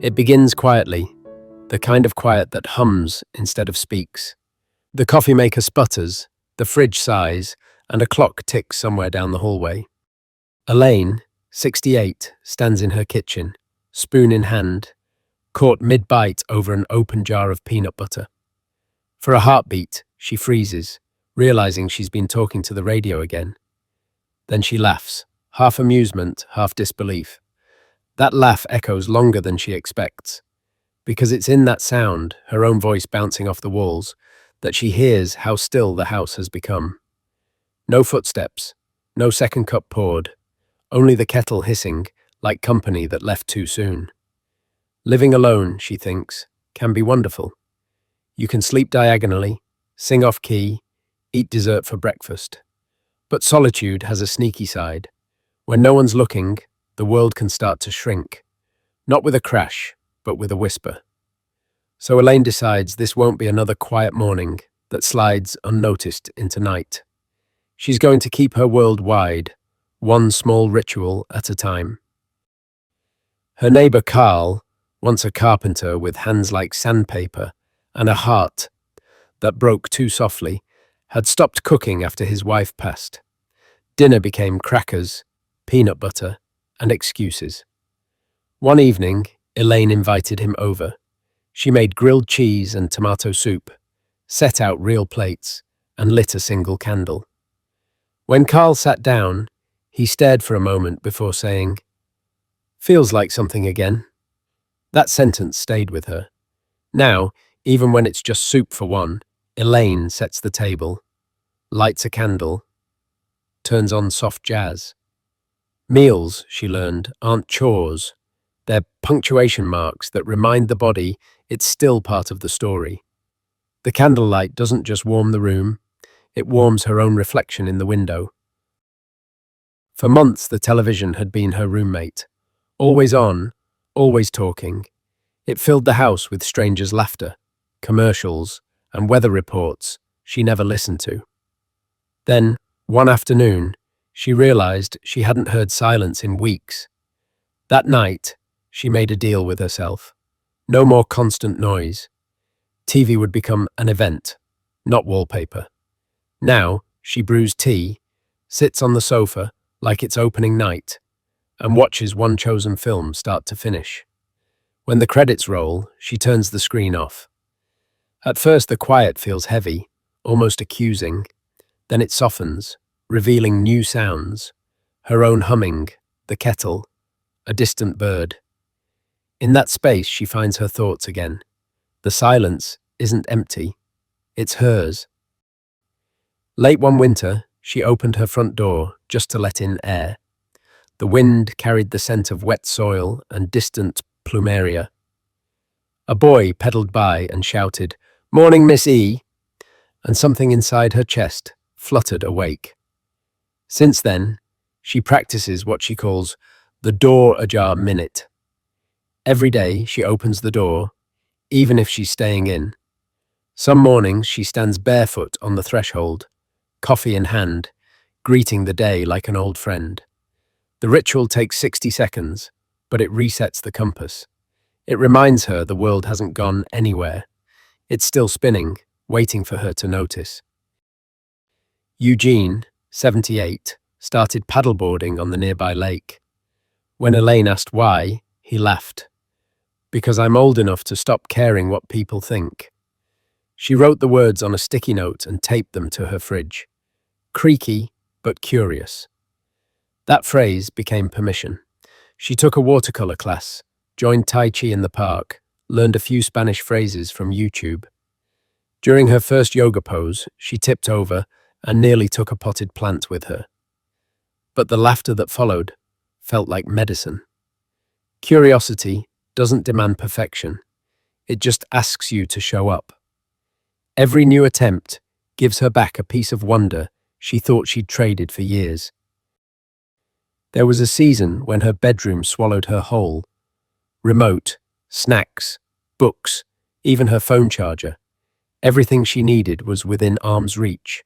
It begins quietly, the kind of quiet that hums instead of speaks. The coffee maker sputters, the fridge sighs, and a clock ticks somewhere down the hallway. Elaine, 68, stands in her kitchen, spoon in hand, caught mid-bite over an open jar of peanut butter. For a heartbeat, she freezes, realizing she's been talking to the radio again. Then she laughs, half amusement, half disbelief. That laugh echoes longer than she expects, because it's in that sound, her own voice bouncing off the walls, that she hears how still the house has become. No footsteps, no second cup poured, only the kettle hissing, like company that left too soon. Living alone, she thinks, can be wonderful. You can sleep diagonally, sing off key, eat dessert for breakfast. But solitude has a sneaky side. When no one's looking, the world can start to shrink. Not with a crash, but with a whisper. So Elaine decides this won't be another quiet morning that slides unnoticed into night. She's going to keep her world wide, one small ritual at a time. Her neighbor Carl, once a carpenter with hands like sandpaper and a heart that broke too softly, had stopped cooking after his wife passed. Dinner became crackers, peanut butter, and excuses. One evening, Elaine invited him over. She made grilled cheese and tomato soup, set out real plates, and lit a single candle. When Carl sat down, he stared for a moment before saying, "Feels like something again." That sentence stayed with her. Now, even when it's just soup for one, Elaine sets the table, lights a candle, turns on soft jazz. Meals, she learned, aren't chores. They're punctuation marks that remind the body it's still part of the story. The candlelight doesn't just warm the room, it warms her own reflection in the window. For months, the television had been her roommate. Always on, always talking. It filled the house with strangers' laughter, commercials, and weather reports she never listened to. Then, one afternoon, she realized she hadn't heard silence in weeks. That night, she made a deal with herself. No more constant noise. TV would become an event, not wallpaper. Now, she brews tea, sits on the sofa like it's opening night, and watches one chosen film start to finish. When the credits roll, she turns the screen off. At first, the quiet feels heavy, almost accusing. Then it softens, revealing new sounds, her own humming, the kettle, a distant bird. In that space, she finds her thoughts again. The silence isn't empty, it's hers. Late one winter, she opened her front door just to let in air. The wind carried the scent of wet soil and distant plumeria. A boy pedaled by and shouted, "Morning, Miss E," and something inside her chest fluttered awake. Since then, she practices what she calls the door ajar minute. Every day she opens the door, even if she's staying in. Some mornings she stands barefoot on the threshold, coffee in hand, greeting the day like an old friend. The ritual takes 60 seconds, but it resets the compass. It reminds her the world hasn't gone anywhere. It's still spinning, waiting for her to notice. Eugene, 78, started paddleboarding on the nearby lake. When Elaine asked why, he laughed. "Because I'm old enough to stop caring what people think." She wrote the words on a sticky note and taped them to her fridge. Creaky, but curious. That phrase became permission. She took a watercolor class, joined Tai Chi in the park, learned a few Spanish phrases from YouTube. During her first yoga pose, she tipped over and nearly took a potted plant with her. But the laughter that followed felt like medicine. Curiosity doesn't demand perfection. It just asks you to show up. Every new attempt gives her back a piece of wonder she thought she'd traded for years. There was a season when her bedroom swallowed her whole. Remote, snacks, books, even her phone charger. Everything she needed was within arm's reach.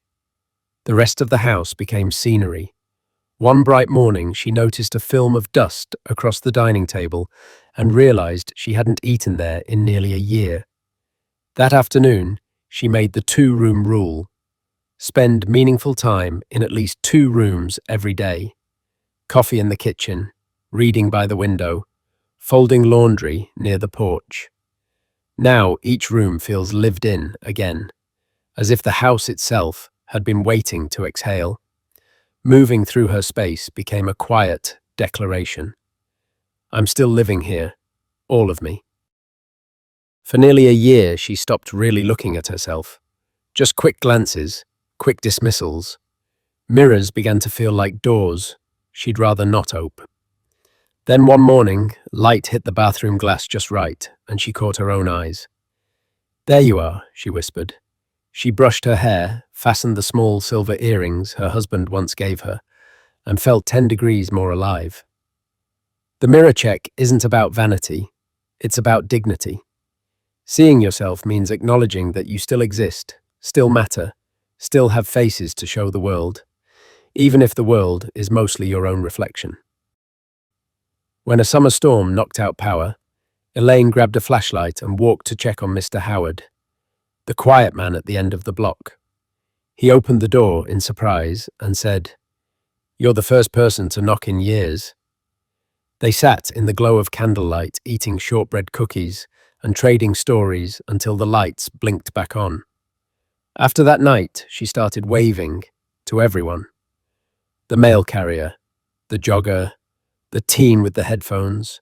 The rest of the house became scenery. One bright morning, she noticed a film of dust across the dining table and realized she hadn't eaten there in nearly a year. That afternoon, she made the two-room rule. Spend meaningful time in at least two rooms every day. Coffee in the kitchen, reading by the window, folding laundry near the porch. Now each room feels lived in again, as if the house itself had been waiting to exhale. Moving through her space became a quiet declaration. I'm still living here, all of me. For nearly a year, she stopped really looking at herself. Just quick glances, quick dismissals. Mirrors began to feel like doors she'd rather not open. Then one morning, light hit the bathroom glass just right, and she caught her own eyes. There you are, she whispered. She brushed her hair, fastened the small silver earrings her husband once gave her, and felt 10 degrees more alive. The mirror check isn't about vanity, it's about dignity. Seeing yourself means acknowledging that you still exist, still matter, still have faces to show the world, even if the world is mostly your own reflection. When a summer storm knocked out power, Elaine grabbed a flashlight and walked to check on Mr. Howard, the quiet man at the end of the block. He opened the door in surprise and said, "You're the first person to knock in years." They sat in the glow of candlelight, eating shortbread cookies and trading stories until the lights blinked back on. After that night, she started waving to everyone. The mail carrier, the jogger, the teen with the headphones.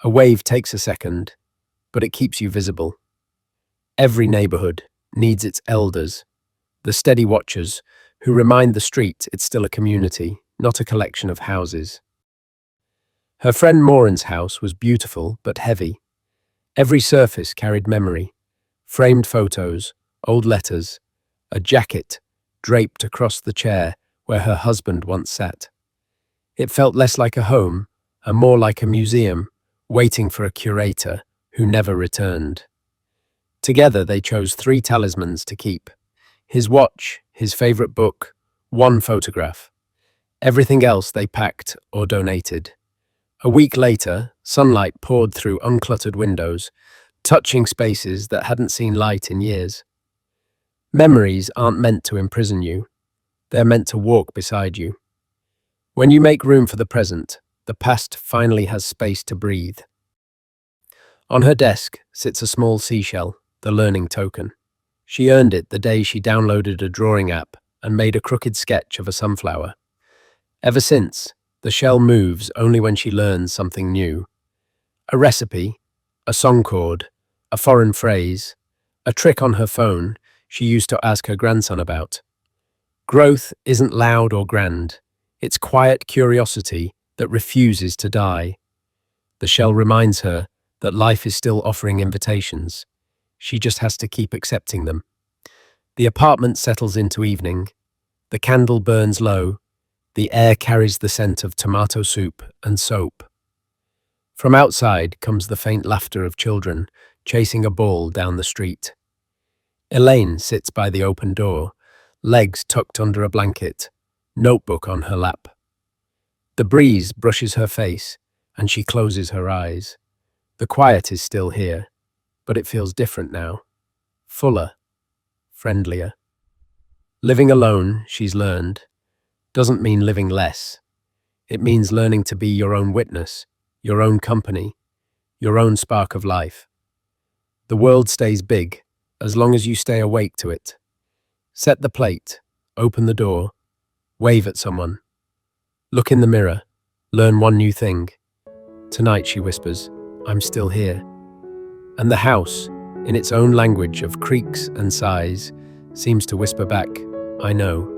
A wave takes a second, but it keeps you visible. Every neighborhood needs its elders, the steady watchers who remind the street it's still a community, not a collection of houses. Her friend Maureen's house was beautiful but heavy. Every surface carried memory, framed photos, old letters, a jacket draped across the chair where her husband once sat. It felt less like a home and more like a museum, waiting for a curator who never returned. Together they chose 3 talismans to keep: his watch, his favorite book, one photograph. Everything else they packed or donated. A week later, sunlight poured through uncluttered windows, touching spaces that hadn't seen light in years. Memories aren't meant to imprison you. They're meant to walk beside you. When you make room for the present, the past finally has space to breathe. On her desk sits a small seashell, the learning token. She earned it the day she downloaded a drawing app and made a crooked sketch of a sunflower. Ever since, the shell moves only when she learns something new. A recipe, a song chord, a foreign phrase, a trick on her phone she used to ask her grandson about. Growth isn't loud or grand. It's quiet curiosity that refuses to die. The shell reminds her that life is still offering invitations. She just has to keep accepting them. The apartment settles into evening. The candle burns low. The air carries the scent of tomato soup and soap. From outside comes the faint laughter of children chasing a ball down the street. Elaine sits by the open door, legs tucked under a blanket, notebook on her lap. The breeze brushes her face, and she closes her eyes. The quiet is still here, but it feels different now. Fuller, friendlier. Living alone, she's learned, doesn't mean living less. It means learning to be your own witness, your own company, your own spark of life. The world stays big as long as you stay awake to it. Set the plate, open the door, wave at someone. Look in the mirror, learn one new thing. Tonight, she whispers, I'm still here. And the house, in its own language of creaks and sighs, seems to whisper back, I know.